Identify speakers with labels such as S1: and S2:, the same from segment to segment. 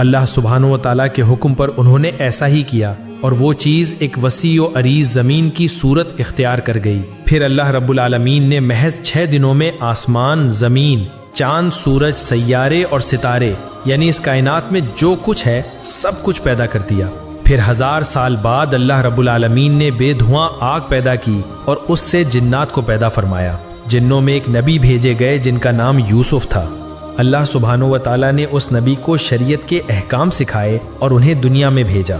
S1: اللہ سبحانہ و تعالیٰ کے حکم پر انہوں نے ایسا ہی کیا اور وہ چیز ایک وسیع و عریض زمین کی صورت اختیار کر گئی۔ پھر اللہ رب العالمین نے محض 6 دنوں میں آسمان، زمین، چاند، سورج، سیارے اور ستارے یعنی اس کائنات میں جو کچھ ہے سب کچھ پیدا کر دیا۔ پھر 1000 سال بعد اللہ رب العالمین نے بے دھواں آگ پیدا کی اور اس سے جنات کو پیدا فرمایا۔ جنوں میں ایک نبی بھیجے گئے جن کا نام یوسف تھا۔ اللہ سبحانہ و تعالیٰ نے اس نبی کو شریعت کے احکام سکھائے اور انہیں دنیا میں بھیجا۔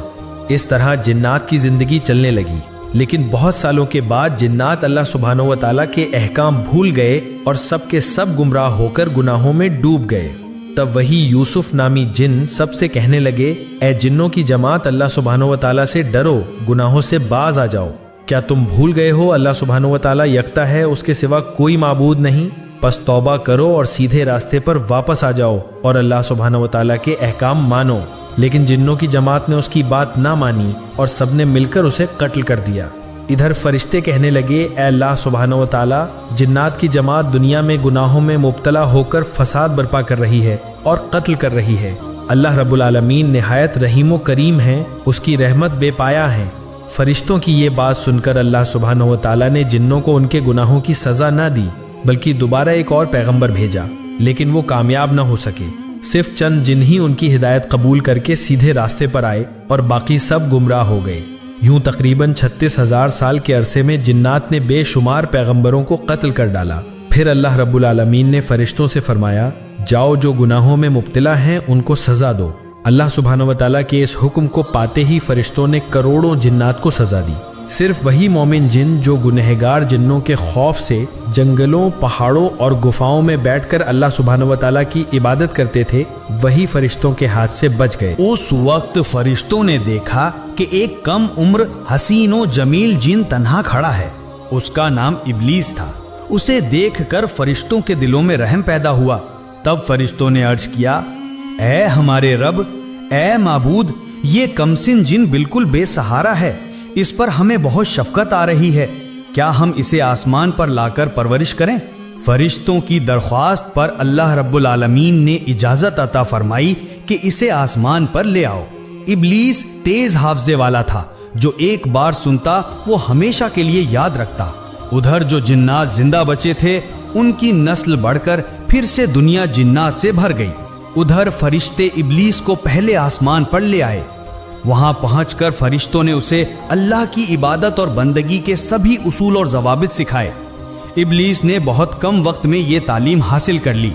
S1: اس طرح جنات کی زندگی چلنے لگی، لیکن بہت سالوں کے بعد جنات اللہ سبحانہ و تعالیٰ کے احکام بھول گئے اور سب کے سب گمراہ ہو کر گناہوں میں ڈوب گئے۔ تب وہی یوسف نامی جن سب سے کہنے لگے، اے جنوں کی جماعت، اللہ سبحانہ و تعالیٰ سے ڈرو، گناہوں سے باز آ جاؤ۔ کیا تم بھول گئے ہو اللہ سبحانہ و تعالیٰ یکتا ہے، اس کے سوا کوئی معبود نہیں؟ پس توبہ کرو اور سیدھے راستے پر واپس آ جاؤ اور اللہ سبحانہ و تعالیٰ کے احکام مانو۔ لیکن جنوں کی جماعت نے اس کی بات نہ مانی اور سب نے مل کر اسے قتل کر دیا۔ ادھر فرشتے کہنے لگے، اے اللہ سبحانہ و تعالیٰ، جنات کی جماعت دنیا میں گناہوں میں مبتلا ہو کر فساد برپا کر رہی ہے اور قتل کر رہی ہے۔ اللہ رب العالمین نہایت رحیم و کریم ہیں، اس کی رحمت بے پایا ہے۔ فرشتوں کی یہ بات سن کر اللہ سبحانہ و تعالیٰ نے جنوں کو ان کے گناہوں کی سزا نہ دی، بلکہ دوبارہ ایک اور پیغمبر بھیجا، لیکن وہ کامیاب نہ ہو سکے۔ صرف چند جن ہی ان کی ہدایت قبول کر کے سیدھے راستے پر آئے اور باقی سب گمراہ ہو گئے۔ یوں تقریباً 36,000 سال کے عرصے میں جنات نے بے شمار پیغمبروں کو قتل کر ڈالا۔ پھر اللہ رب العالمین نے فرشتوں سے فرمایا، جاؤ جو گناہوں میں مبتلا ہیں ان کو سزا دو۔ اللہ سبحانہ و تعالیٰ کے اس حکم کو پاتے ہی فرشتوں نے کروڑوں جنات کو سزا دی۔ صرف وہی مومن جن جو گنہگار جنوں کے خوف سے جنگلوں، پہاڑوں اور گفاؤں میں بیٹھ کر اللہ سبحانہ و تعالیٰ کی عبادت کرتے تھے، وہی فرشتوں کے ہاتھ سے بچ گئے۔
S2: اس وقت فرشتوں نے دیکھا کہ ایک کم عمر حسین و جمیل جن تنہا کھڑا ہے۔ اس کا نام ابلیس تھا۔ اسے دیکھ کر فرشتوں کے دلوں میں رحم پیدا ہوا۔ تب فرشتوں نے عرض کیا، اے ہمارے رب، اے معبود، یہ کمسن جن بالکل بے سہارا ہے، اس پر ہمیں بہت شفقت آ رہی ہے، کیا ہم اسے آسمان پر لا کر پرورش کریں؟ فرشتوں کی درخواست پر اللہ رب العالمین نے اجازت عطا فرمائی کہ اسے آسمان پر لے آؤ۔ ابلیس تیز حافظے والا تھا، جو ایک بار سنتا وہ ہمیشہ کے لیے یاد رکھتا۔ ادھر جو جنات زندہ بچے تھے ان کی نسل بڑھ کر پھر سے دنیا جنات سے بھر گئی۔ ادھر فرشتے ابلیس کو پہلے آسمان پر لے آئے۔ وہاں پہنچ کر فرشتوں نے اسے اللہ کی عبادت اور بندگی کے سبھی اصول اور ضوابط سکھائے۔ ابلیس نے بہت کم وقت میں یہ تعلیم حاصل کر لی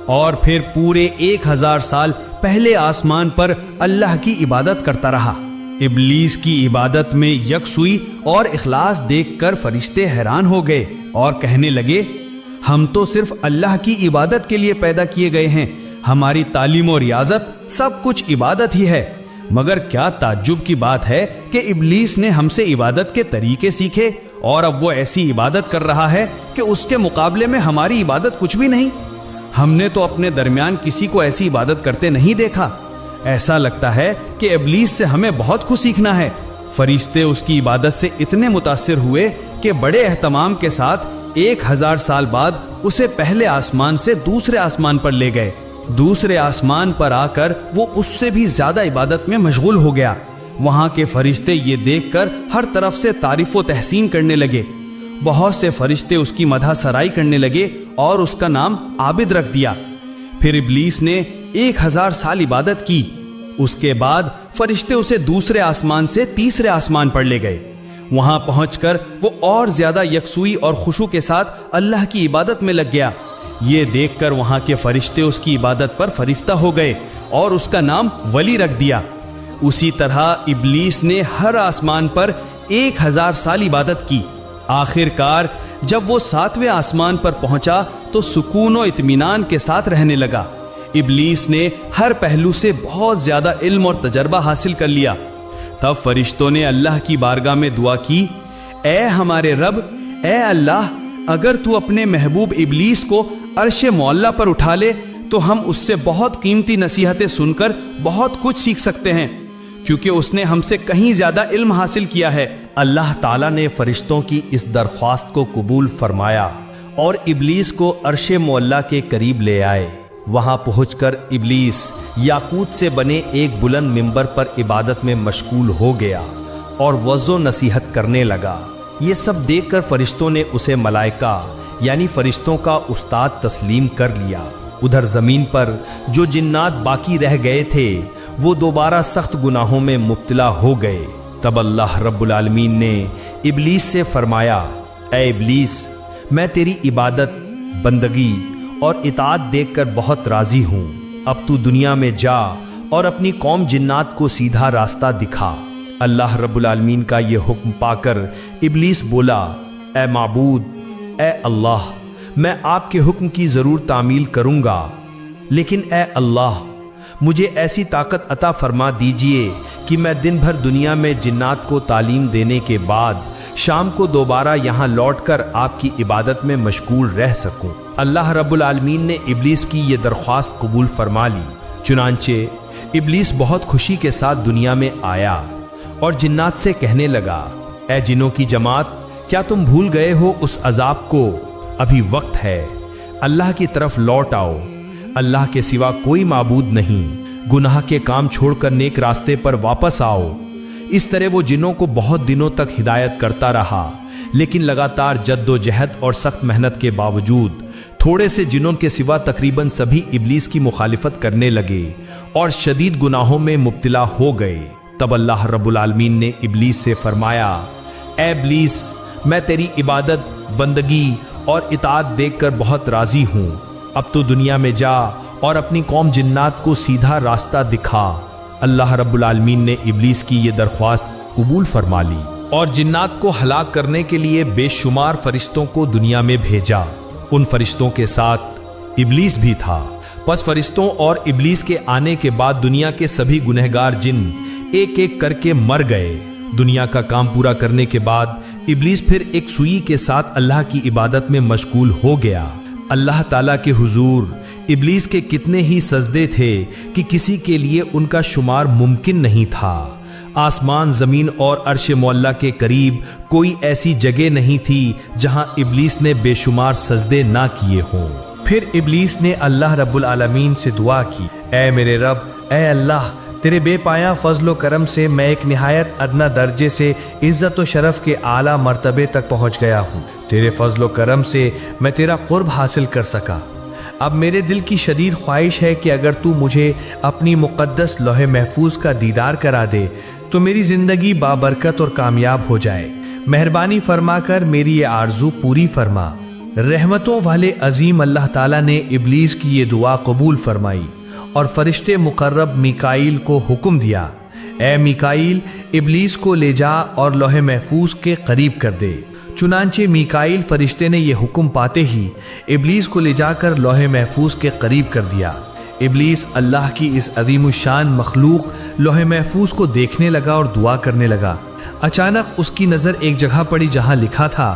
S2: اور پھر پورے 1000 سال پہلے آسمان پر اللہ کی عبادت کرتا رہا۔ ابلیس کی عبادت میں یکسوئی اور اخلاص دیکھ کر فرشتے حیران ہو گئے اور کہنے لگے، ہم تو صرف اللہ کی عبادت کے لیے پیدا کیے گئے ہیں، ہماری تعلیم و ریاضت سب کچھ عبادت ہی ہے۔ مگر کیا تعجب کی بات ہے کہ ابلیس نے ہم سے عبادت کے طریقے سیکھے اور اب وہ ایسی عبادت کر رہا ہے کہ اس کے مقابلے میں ہماری عبادت کچھ بھی نہیں۔ ہم نے تو اپنے درمیان کسی کو ایسی عبادت کرتے نہیں دیکھا۔ ایسا لگتا ہے کہ ابلیس سے ہمیں بہت کچھ سیکھنا ہے۔ فرشتے اس کی عبادت سے اتنے متاثر ہوئے کہ بڑے اہتمام کے ساتھ 1000 سال بعد اسے پہلے آسمان سے دوسرے آسمان پر لے گئے۔ دوسرے آسمان پر آ کر وہ اس سے بھی زیادہ عبادت میں مشغول ہو گیا۔ وہاں کے فرشتے یہ دیکھ کر ہر طرف سے تعریف و تحسین کرنے لگے۔ بہت سے فرشتے اس کی مدح سرائی کرنے لگے اور اس کا نام عابد رکھ دیا۔ پھر ابلیس نے 1000 سال عبادت کی۔ اس کے بعد فرشتے اسے دوسرے آسمان سے تیسرے آسمان پر لے گئے۔ وہاں پہنچ کر وہ اور زیادہ یکسوئی اور خشوع کے ساتھ اللہ کی عبادت میں لگ گیا۔ یہ دیکھ کر وہاں کے فرشتے اس کی عبادت پر فریفتہ ہو گئے اور اس کا نام ولی رکھ دیا۔ اسی طرح ابلیس نے ہر آسمان پر 1000 سال عبادت کی۔ آخر کار جب وہ 7ویں آسمان پر پہنچا تو سکون و اطمینان کے ساتھ رہنے لگا۔ ابلیس نے ہر پہلو سے بہت زیادہ علم اور تجربہ حاصل کر لیا۔ تب فرشتوں نے اللہ کی بارگاہ میں دعا کی، اے ہمارے رب، اے اللہ، اگر تو اپنے محبوب ابلیس کو عرش معلی پر اٹھا لے تو ہم اس سے بہت قیمتی نصیحتیں سن کر بہت کچھ سیکھ سکتے ہیں، کیونکہ اس نے ہم سے کہیں زیادہ علم حاصل کیا ہے۔
S3: اللہ تعالیٰ نے فرشتوں کی اس درخواست کو قبول فرمایا اور ابلیس کو عرش معلی کے قریب لے آئے۔
S2: وہاں پہنچ کر ابلیس یاقوت سے بنے ایک بلند ممبر پر عبادت میں مشغول ہو گیا اور وعظ و نصیحت کرنے لگا۔ یہ سب دیکھ کر فرشتوں نے اسے ملائکہ یعنی فرشتوں کا استاد تسلیم کر لیا۔ ادھر زمین پر جو جنات باقی رہ گئے تھے وہ دوبارہ سخت گناہوں میں مبتلا ہو گئے۔ تب اللہ رب العالمین نے ابلیس سے فرمایا، اے ابلیس، میں تیری عبادت، بندگی اور اطاعت دیکھ کر بہت راضی ہوں۔ اب تو دنیا میں جا اور اپنی قوم جنات کو سیدھا راستہ دکھا۔ اللہ رب العالمین کا یہ حکم پا کر ابلیس بولا، اے معبود، اے اللہ، میں آپ کے حکم کی ضرور تعمیل کروں گا، لیکن اے اللہ، مجھے ایسی طاقت عطا فرما دیجئے کہ میں دن بھر دنیا میں جنات کو تعلیم دینے کے بعد شام کو دوبارہ یہاں لوٹ کر آپ کی عبادت میں مشغول رہ سکوں۔ اللہ رب العالمین نے ابلیس کی یہ درخواست قبول فرما لی۔ چنانچہ ابلیس بہت خوشی کے ساتھ دنیا میں آیا اور جنات سے کہنے لگا، اے جنوں کی جماعت، کیا تم بھول گئے ہو اس عذاب کو؟ ابھی وقت ہے، اللہ کی طرف لوٹ آؤ۔ اللہ کے سوا کوئی معبود نہیں، گناہ کے کام چھوڑ کر نیک راستے پر واپس آؤ۔ اس طرح وہ جنوں کو بہت دنوں تک ہدایت کرتا رہا، لیکن لگاتار جد و جہد اور سخت محنت کے باوجود تھوڑے سے جنوں کے سوا تقریباً سبھی ابلیس کی مخالفت کرنے لگے اور شدید گناہوں میں مبتلا ہو گئے۔ تب اللہ رب العالمین نے ابلیس سے فرمایا، اے ابلیس، میں تیری عبادت، بندگی اور اطاعت دیکھ کر بہت راضی ہوں۔ اب تو دنیا میں جا اور اپنی قوم جنات کو سیدھا راستہ دکھا۔ اللہ رب العالمین نے ابلیس کی یہ درخواست قبول فرما لی اور جنات کو ہلاک کرنے کے لیے بے شمار فرشتوں کو دنیا میں بھیجا۔ ان فرشتوں کے ساتھ ابلیس بھی تھا۔ پس فرشتوں اور ابلیس کے آنے کے بعد دنیا کے سبھی گنہگار جن ایک ایک کر کے مر گئے۔ دنیا کا کام پورا کرنے کے بعد ابلیس پھر ایک سوئی کے ساتھ اللہ کی عبادت میں مشغول ہو گیا۔ اللہ تعالیٰ کے حضور ابلیس کے کتنے ہی سجدے تھے کہ کسی کے لیے ان کا شمار ممکن نہیں تھا۔ آسمان، زمین اور عرش معلیٰ کے قریب کوئی ایسی جگہ نہیں تھی جہاں ابلیس نے بے شمار سجدے نہ کیے ہوں۔
S4: پھر ابلیس نے اللہ رب العالمین سے دعا کی، اے میرے رب، اے اللہ، تیرے بے پایاں فضل و کرم سے میں ایک نہایت ادنا درجے سے عزت و شرف کے اعلیٰ مرتبے تک پہنچ گیا ہوں۔ تیرے فضل و کرم سے میں تیرا قرب حاصل کر سکا۔ اب میرے دل کی شدید خواہش ہے کہ اگر تو مجھے اپنی مقدس لوح محفوظ کا دیدار کرا دے تو میری زندگی بابرکت اور کامیاب ہو جائے۔ مہربانی فرما کر میری یہ آرزو پوری فرما۔ رحمتوں والے عظیم اللہ تعالیٰ نے ابلیس کی یہ دعا قبول فرمائی اور فرشتے مقرب میکائیل کو حکم دیا، اے میکائیل، ابلیس کو لے جا اور لوح محفوظ کے قریب کر دے۔ چنانچہ میکائیل فرشتے نے یہ حکم پاتے ہی ابلیس کو لے جا کر لوح محفوظ کے قریب کر دیا۔ ابلیس اللہ کی اس عظیم الشان مخلوق لوح محفوظ کو دیکھنے لگا اور دعا کرنے لگا۔ اچانک اس کی نظر ایک جگہ پڑی جہاں لکھا تھا،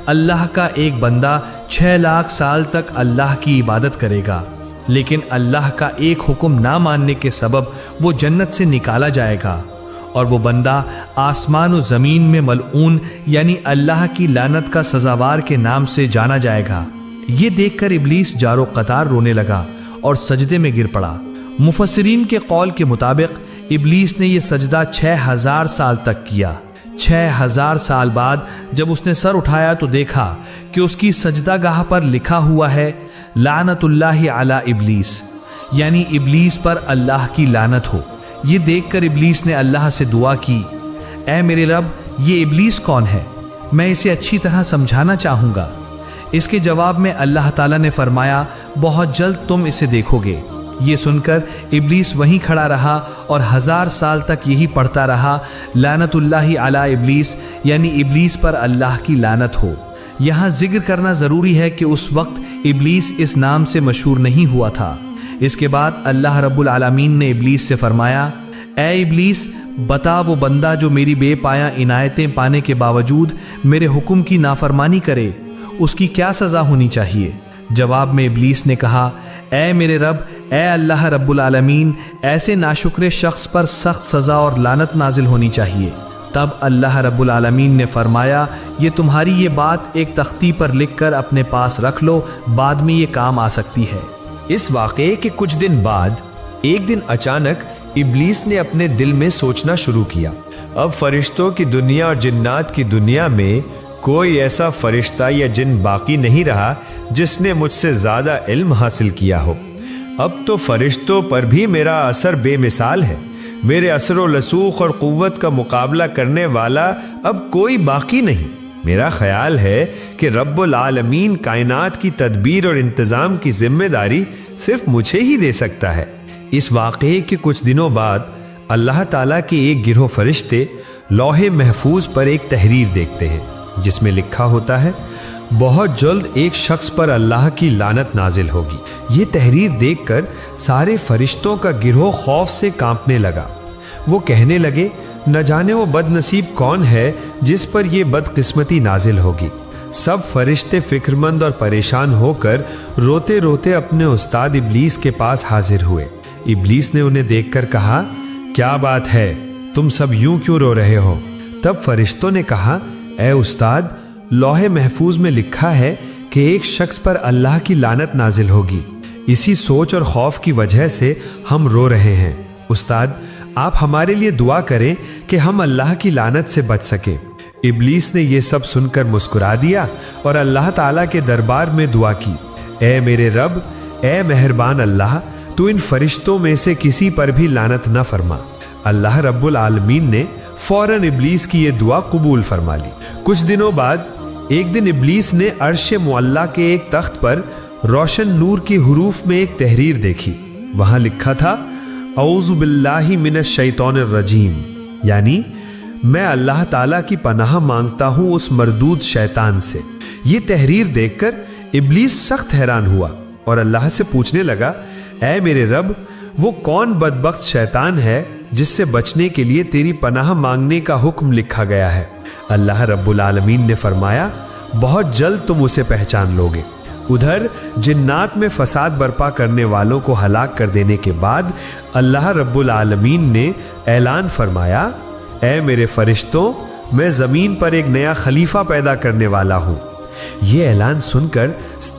S4: اللہ کا ایک بندہ 6 لاکھ سال تک اللہ کی عبادت کرے گا، لیکن اللہ کا ایک حکم نہ ماننے کے سبب وہ جنت سے نکالا جائے گا، اور وہ بندہ آسمان و زمین میں ملعون یعنی اللہ کی لعنت کا سزاوار کے نام سے جانا جائے گا۔ یہ دیکھ کر ابلیس جارو قطار رونے لگا اور سجدے میں گر پڑا۔ مفسرین کے قول کے مطابق ابلیس نے یہ سجدہ 6000 سال تک کیا۔ 6000 سال بعد جب اس نے سر اٹھایا تو دیکھا کہ اس کی سجدہ گاہ پر لکھا ہوا ہے، لعنت اللہ علی ابلیس، یعنی ابلیس پر اللہ کی لعنت ہو۔ یہ دیکھ کر ابلیس نے اللہ سے دعا کی، اے میرے رب، یہ ابلیس کون ہے؟ میں اسے اچھی طرح سمجھانا چاہوں گا۔ اس کے جواب میں اللہ تعالیٰ نے فرمایا، بہت جلد تم اسے دیکھو گے۔ یہ سن کر ابلیس وہیں کھڑا رہا اور 1000 سال تک یہی پڑھتا رہا، لعنت اللہ علی ابلیس، یعنی ابلیس پر اللہ کی لعنت ہو۔ یہاں ذکر کرنا ضروری ہے کہ اس وقت ابلیس اس نام سے مشہور نہیں ہوا تھا۔ اس کے بعد اللہ رب العالمین نے ابلیس سے فرمایا، اے ابلیس، بتا وہ بندہ جو میری بے پایاں عنایتیں پانے کے باوجود میرے حکم کی نافرمانی کرے، اس کی کیا سزا ہونی چاہیے؟ جواب میں ابلیس نے کہا، اے میرے رب، اے اللہ رب العالمین، ایسے ناشکر شخص پر سخت سزا اور لعنت نازل ہونی چاہیے۔ تب اللہ رب العالمین نے فرمایا، یہ تمہاری یہ بات ایک تختی پر لکھ کر اپنے پاس رکھ لو، بعد میں یہ کام آ سکتی ہے۔ اس واقعے کے کچھ دن بعد ایک دن اچانک ابلیس نے اپنے دل میں سوچنا شروع کیا، اب فرشتوں کی دنیا اور جنات کی دنیا میں کوئی ایسا فرشتہ یا جن باقی نہیں رہا جس نے مجھ سے زیادہ علم حاصل کیا ہو۔ اب تو فرشتوں پر بھی میرا اثر بے مثال ہے، میرے اثر و رسوخ اور قوت کا مقابلہ کرنے والا اب کوئی باقی نہیں۔ میرا خیال ہے کہ رب العالمین کائنات کی تدبیر اور انتظام کی ذمہ داری صرف مجھے ہی دے سکتا ہے۔ اس واقعے کے کچھ دنوں بعد اللہ تعالیٰ کے ایک گروہ فرشتے لوح محفوظ پر ایک تحریر دیکھتے ہیں جس میں لکھا ہوتا ہے، بہت جلد ایک شخص پر اللہ کی لعنت نازل ہوگی۔ یہ تحریر دیکھ کر سارے فرشتوں کا گروہ خوف سے کانپنے لگا۔ وہ کہنے لگے، نہ جانے وہ بد نصیب کون ہے جس پر یہ بد قسمتی نازل ہوگی۔ سب فرشتے فکرمند اور پریشان ہو کر روتے روتے اپنے استاد ابلیس کے پاس حاضر ہوئے۔ ابلیس نے انہیں دیکھ کر کہا، کیا بات ہے، تم سب یوں کیوں رو رہے ہو؟ تب فرشتوں نے کہا، اے استاد، لوح محفوظ میں لکھا ہے کہ ایک شخص پر اللہ کی لعنت نازل ہوگی، اسی سوچ اور خوف کی وجہ سے ہم رو رہے ہیں۔ استاد، آپ ہمارے لیے دعا کریں کہ ہم اللہ کی لعنت سے بچ سکیں۔ ابلیس نے یہ سب سن کر مسکرا دیا اور اللہ تعالیٰ کے دربار میں دعا کی، اے میرے رب، اے مہربان اللہ، تو ان فرشتوں میں سے کسی پر بھی لعنت نہ فرما۔ اللہ رب العالمین نے فوراً ابلیس کی یہ دعا قبول فرما لی۔ کچھ دنوں بعد ایک دن ابلیس نے عرش معلیٰ کے ایک تخت پر روشن نور کی حروف میں ایک تحریر دیکھی۔ وہاں لکھا تھا، اعوذ باللہ من الشیطان الرجیم، یعنی میں اللہ تعالیٰ کی پناہ مانگتا ہوں اس مردود شیطان سے۔ یہ تحریر دیکھ کر ابلیس سخت حیران ہوا اور اللہ سے پوچھنے لگا، اے میرے رب، وہ کون بدبخت شیطان ہے جس سے بچنے کے لیے تیری پناہ مانگنے کا حکم لکھا گیا ہے؟ اللہ رب العالمین نے فرمایا، بہت جلد تم اسے پہچان لوگے۔ ادھر جنات میں فساد برپا کرنے والوں کو ہلاک کر دینے کے بعد اللہ رب العالمین نے اعلان فرمایا، اے میرے فرشتوں، میں زمین پر ایک نیا خلیفہ پیدا کرنے والا ہوں۔ یہ اعلان سن کر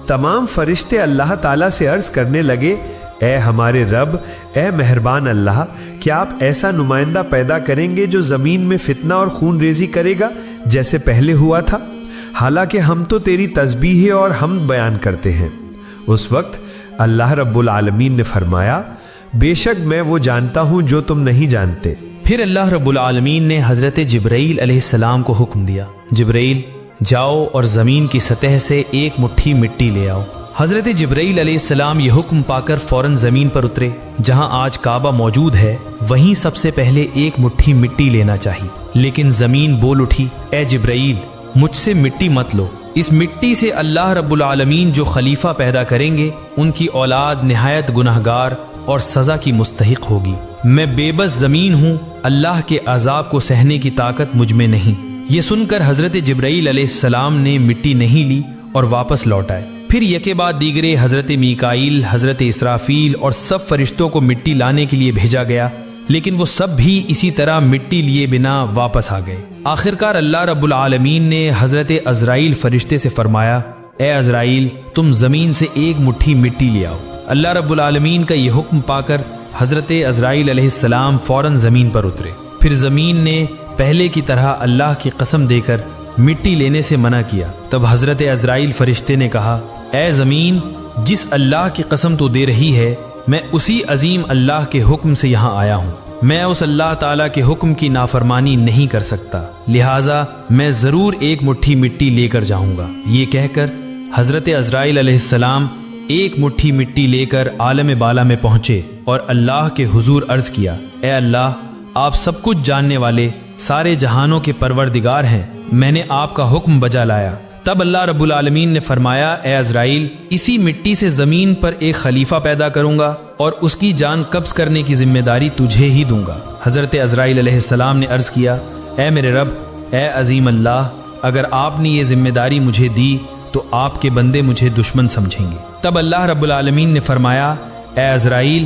S4: تمام فرشتے اللہ تعالیٰ سے عرض کرنے لگے، اے ہمارے رب، اے مہربان اللہ، کیا آپ ایسا نمائندہ پیدا کریں گے جو زمین میں فتنہ اور خون ریزی کرے گا جیسے پہلے ہوا تھا؟ حالانکہ ہم تو تیری تسبیح اور حمد بیان کرتے ہیں۔ اس وقت اللہ رب العالمین نے فرمایا، بے شک میں وہ جانتا ہوں جو تم نہیں جانتے۔
S1: پھر اللہ رب العالمین نے حضرت جبرائیل علیہ السلام کو حکم دیا، جبرائیل جاؤ اور زمین کی سطح سے ایک مٹھی مٹی لے آؤ۔ حضرت جبرائیل علیہ السلام یہ حکم پا کر فوراً زمین پر اترے۔ جہاں آج کعبہ موجود ہے وہیں سب سے پہلے ایک مٹھی مٹی لینا چاہیے، لیکن زمین بول اٹھی، اے جبرائیل، مجھ سے مٹی مت لو، اس مٹی سے اللہ رب العالمین جو خلیفہ پیدا کریں گے ان کی اولاد نہایت گناہگار اور سزا کی مستحق ہوگی۔ میں بے بس زمین ہوں، اللہ کے عذاب کو سہنے کی طاقت مجھ میں نہیں۔ یہ سن کر حضرت جبرائیل علیہ السلام نے مٹی نہیں لی اور واپس لوٹ آئے۔ پھر یکے بعد دیگرے حضرت میکائیل، حضرت اسرافیل اور سب فرشتوں کو مٹی لانے کے لیے بھیجا گیا، لیکن وہ سب بھی اسی طرح مٹی لیے بنا واپس آ گئے۔ آخرکار اللہ رب العالمین نے حضرت عزرائیل فرشتے سے فرمایا، اے عزرائیل، تم زمین سے ایک مٹھی مٹی لے آؤ۔ اللہ رب العالمین کا یہ حکم پا کر حضرت عزرائیل علیہ السلام فوراً زمین پر اترے۔ پھر زمین نے پہلے کی طرح اللہ کی قسم دے کر مٹی لینے سے منع کیا۔ تب حضرت عزرائیل فرشتے نے کہا، اے زمین، جس اللہ کی قسم تو دے رہی ہے، میں اسی عظیم اللہ کے حکم سے یہاں آیا ہوں۔ میں اس اللہ تعالیٰ کے حکم کی نافرمانی نہیں کر سکتا، لہٰذا میں ضرور ایک مٹھی مٹی لے کر جاؤں گا۔ یہ کہہ کر حضرت عزرائیل علیہ السلام ایک مٹھی مٹی لے کر عالم بالا میں پہنچے اور اللہ کے حضور عرض کیا، اے اللہ، آپ سب کچھ جاننے والے، سارے جہانوں کے پروردگار ہیں، میں نے آپ کا حکم بجا لایا۔ تب اللہ رب العالمین نے فرمایا، اے عزرائیل، اسی مٹی سے زمین پر ایک خلیفہ پیدا کروں گا اور اس کی جان قبض کرنے کی ذمہ داری تجھے ہی دوں گا۔ حضرت عزرائیل علیہ السلام نے عرض کیا، اے میرے رب، اے عظیم اللہ، اگر آپ نے یہ ذمہ داری مجھے دی تو آپ کے بندے مجھے دشمن سمجھیں گے۔ تب اللہ رب العالمین نے فرمایا، اے عزرائیل،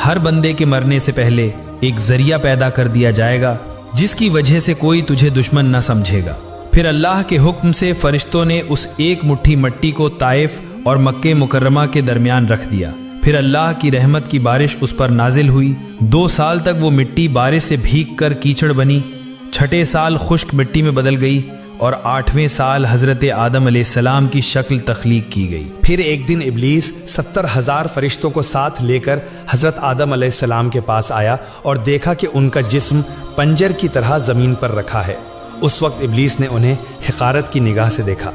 S1: ہر بندے کے مرنے سے پہلے ایک ذریعہ پیدا کر دیا جائے گا جس کی وجہ سے کوئی تجھے دشمن نہ سمجھے گا۔ پھر اللہ کے حکم سے فرشتوں نے اس ایک مٹھی مٹی کو طائف اور مکہ مکرمہ کے درمیان رکھ دیا۔ پھر اللہ کی رحمت کی بارش اس پر نازل ہوئی۔ 2 سال تک وہ مٹی بارش سے بھیگ کر کیچڑ بنی، 6 سال خشک مٹی میں بدل گئی، اور 8ویں سال حضرت آدم علیہ السلام کی شکل تخلیق کی گئی۔
S2: پھر ایک دن ابلیس 70,000 فرشتوں کو ساتھ لے کر حضرت آدم علیہ السلام کے پاس آیا اور دیکھا کہ ان کا جسم پنجر کی طرح زمین پر رکھا ہے۔ اس وقت ابلیس نے انہیں حقارت کی نگاہ سے دیکھا۔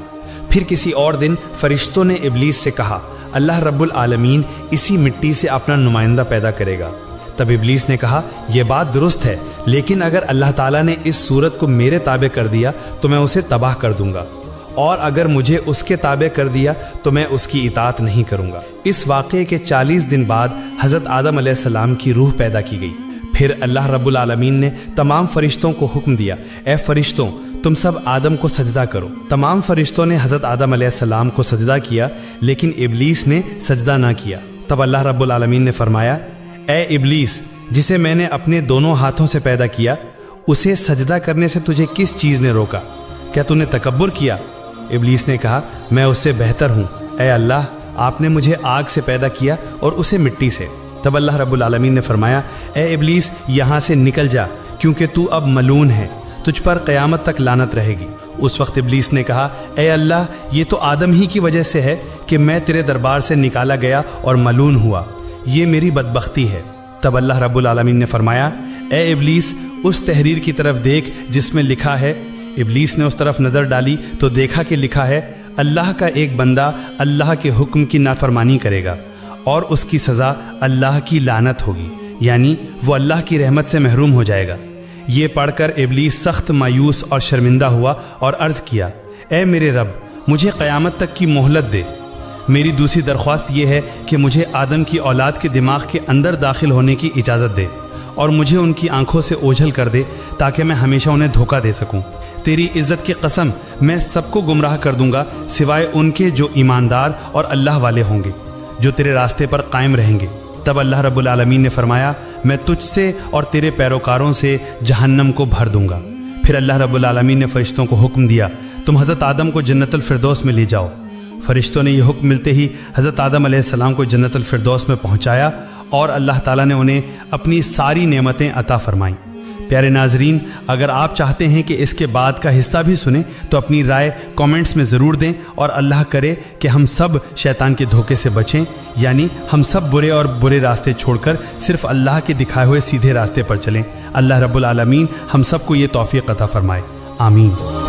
S2: پھر کسی اور دن فرشتوں نے ابلیس سے کہا، اللہ رب العالمین اسی مٹی سے اپنا نمائندہ پیدا کرے گا۔ تب ابلیس نے کہا، یہ بات درست ہے، لیکن اگر اللہ تعالیٰ نے اس صورت کو میرے تابع کر دیا تو میں اسے تباہ کر دوں گا، اور اگر مجھے اس کے تابع کر دیا تو میں اس کی اطاعت نہیں کروں گا۔ اس واقعے کے 40 دن بعد حضرت آدم علیہ السلام کی روح پیدا کی گئی۔ پھر اللہ رب العالمین نے تمام فرشتوں کو حکم دیا، اے فرشتوں، تم سب آدم کو سجدہ کرو۔ تمام فرشتوں نے حضرت آدم علیہ السلام کو سجدہ کیا، لیکن ابلیس نے سجدہ نہ کیا۔ تب اللہ رب العالمین نے فرمایا، اے ابلیس، جسے میں نے اپنے دونوں ہاتھوں سے پیدا کیا، اسے سجدہ کرنے سے تجھے کس چیز نے روکا؟ کیا تو نے تکبر کیا؟ ابلیس نے کہا، میں اس سے بہتر ہوں، اے اللہ، آپ نے مجھے آگ سے پیدا کیا اور اسے مٹی سے۔ تب اللہ رب العالمین نے فرمایا، اے ابلیس، یہاں سے نکل جا، کیونکہ تو اب ملعون ہے، تجھ پر قیامت تک لعنت رہے گی۔ اس وقت ابلیس نے کہا، اے اللہ، یہ تو آدم ہی کی وجہ سے ہے کہ میں تیرے دربار سے نکالا گیا اور ملعون ہوا، یہ میری بدبختی ہے۔ تب اللہ رب العالمین نے فرمایا، اے ابلیس، اس تحریر کی طرف دیکھ جس میں لکھا ہے۔ ابلیس نے اس طرف نظر ڈالی تو دیکھا کہ لکھا ہے، اللہ کا ایک بندہ اللہ کے حکم کی نافرمانی کرے گا اور اس کی سزا اللہ کی لعنت ہوگی، یعنی وہ اللہ کی رحمت سے محروم ہو جائے گا۔ یہ پڑھ کر ابلیس سخت مایوس اور شرمندہ ہوا اور عرض کیا، اے میرے رب، مجھے قیامت تک کی مہلت دے۔ میری دوسری درخواست یہ ہے کہ مجھے آدم کی اولاد کے دماغ کے اندر داخل ہونے کی اجازت دے اور مجھے ان کی آنکھوں سے اوجھل کر دے تاکہ میں ہمیشہ انہیں دھوکہ دے سکوں۔ تیری عزت کی قسم، میں سب کو گمراہ کر دوں گا سوائے ان کے جو ایماندار اور اللہ والے ہوں گے، جو تیرے راستے پر قائم رہیں گے۔ تب اللہ رب العالمین نے فرمایا، میں تجھ سے اور تیرے پیروکاروں سے جہنم کو بھر دوں گا۔ پھر اللہ رب العالمین نے فرشتوں کو حکم دیا، تم حضرت آدم کو جنت الفردوس میں لے جاؤ۔ فرشتوں نے یہ حکم ملتے ہی حضرت آدم علیہ السلام کو جنت الفردوس میں پہنچایا اور اللہ تعالیٰ نے انہیں اپنی ساری نعمتیں عطا فرمائیں۔ پیارے ناظرین، اگر آپ چاہتے ہیں کہ اس کے بعد کا حصہ بھی سنیں تو اپنی رائے کامنٹس میں ضرور دیں، اور اللہ کرے کہ ہم سب شیطان کے دھوکے سے بچیں، یعنی ہم سب برے راستے چھوڑ کر صرف اللہ کے دکھائے ہوئے سیدھے راستے پر چلیں۔ اللہ رب العالمین ہم سب کو یہ توفیق عطا فرمائے، آمین۔